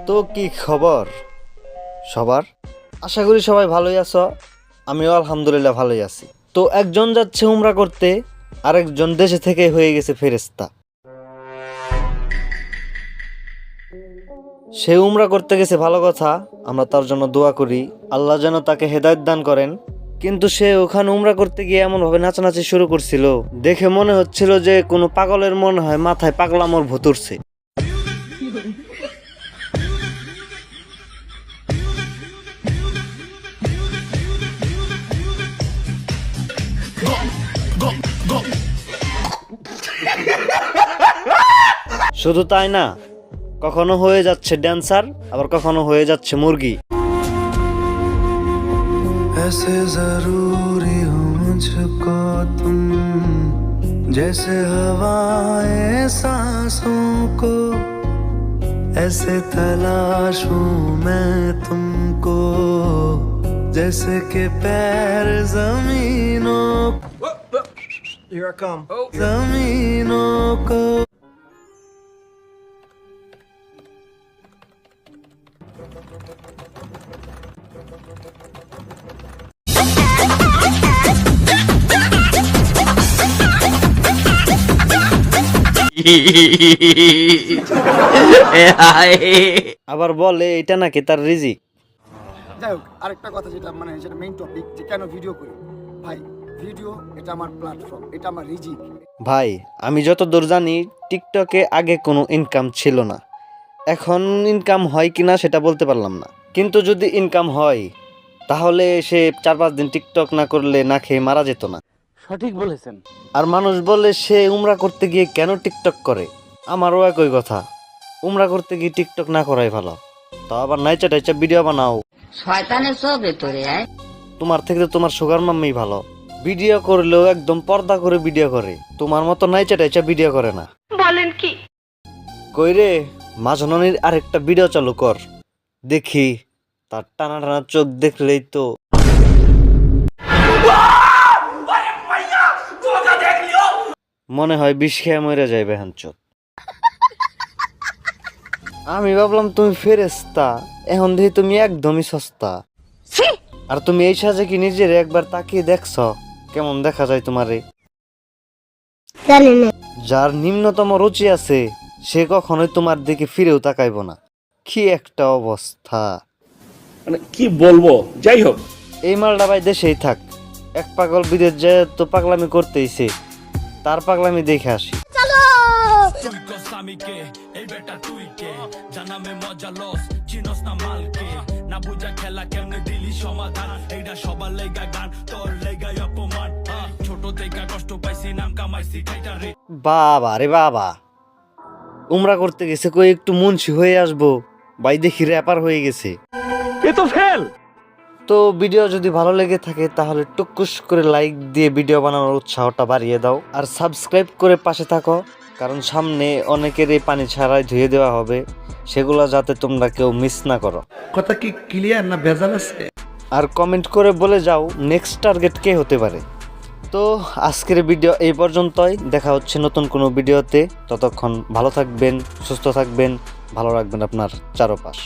তো কি খবর সবার? আশা করি সবাই ভালোই আছো। আমিও আলহামদুলিল্লাহ ভালোই আছি। তো একজন যাচ্ছে উমরা করতে, আরেকজন দেশে থেকে হয়ে গেছে ফেরেশতা। সে উমরা করতে গেছে, ভালো কথা, আমরা তার জন্য দোয়া করি, আল্লাহ যেন তাকে হেদায়েত দান করেন। কিন্তু সে ওখানে উমরা করতে গিয়ে এমন ভাবে নাচানাচি শুরু করছিল, দেখে মনে হচ্ছিল যে কোনো পাগলের মনে হয় মাথায় পাগলামোর ভূত উঠছে। শুধু তাই না, কখনো হয়ে যাচ্ছে ড্যান্সার, আবার কখনো হয়ে যাচ্ছে মুরগি। ऐसे जरूरी हो मुझको तुम जैसे हवाएं सांसों को ऐसे तलाशूं मैं तुमको जैसे कि पैर जमीनों Here I come. जमीनों को আবার বলে এটা নাকি তার রিজিক। যাই হোক, আরেকটা কথা যেটা যেটা মেইন টপিক, যে কেন ভিডিও করি ভাই। ভিডিও এটা আমার প্ল্যাটফর্ম, এটা আমার রিজিক। ভাই আমি যতদূর জানি টিকটকে আগে কোনো ইনকাম ছিল না, এখন ইনকাম হয় কিনা সেটা বলতে পারলাম না। কিন্তু যদি ইনকাম হয় তাহলে সে 4-5 দিন টিকটক না করলে না খেয়ে মারা যেত না। সঠিক বলেছেন। আর মানুষ বলে সে উমরা করতে গিয়ে কেন টিকটক করে। আমারও একই কথা, উমরা করতে গিয়ে টিকটক না করাই ভালো। তা আবার নাইচা টাইচা ভিডিও বানাও, শয়তানের সব ভেতরে আয়। তোমার থেকে তো তোমার সুগার মাম্মি ভালো। ভিডিও করলেও একদম পর্দা করে ভিডিও করে, তোমার মতো নাইচা টাইচা ভিডিও করে না। বলেন কি? কই রে, মাজননির আরেকটা ভিডিও চালু কর দেখি, তার টানা টানা চোখ দেখলেই তো মনে হয় বিষ খেয়ে মরে যাইবে হাঞ্চত। আমি ভাবলাম তুমি ফেরেশতা, এখন দেখি তুমি একদমই সস্তা। আর তুমি এই সাজে কি নিজের একবার তাকিয়ে দেখছ কেমন দেখা যায় তোমারে? যার নিম্নতম রুচি আছে সে কখনোই তোমার দিকে ফিরেও তাকাইব না। কি একটা অবস্থা, মানে কি বলবো। যাই হোক, এই মালটা ভাই দেশেই থাক, এক পাগল বিদেশ যায় তো পাগলামি করতেইছে, তার পাগলামি দেখে আসি। বাবা রে বাবা, উমরা করতে গেছে কই একটু মুন্সি হয়ে আসবো, ভাই দেখি র্যাপার হয়ে গেছে। এ তো ফেল। তো ভিডিও যদি ভালো লেগে থাকে তাহলে টুকুস করে লাইক দিয়ে ভিডিও বানানোর উৎসাহটা বাড়িয়ে দাও, আর সাবস্ক্রাইব করে পাশে থাকো, কারণ সামনে অনেকের এই পানি ছাড়াই ধুয়ে দেওয়া হবে, সেগুলো যাতে তোমরা কেউ মিস না করো। কথা কি ক্লিয়ার না ভেজাল আছে? আর কমেন্ট করে বলে যাও নেক্সট টার্গেট কে হতে পারে। তো আজকের ভিডিও এই পর্যন্তই, দেখা হচ্ছে নতুন কোনো ভিডিওতে। ততক্ষণ ভালো থাকবেন, সুস্থ থাকবেন, ভালো রাখবেন আপনার চারপাশ।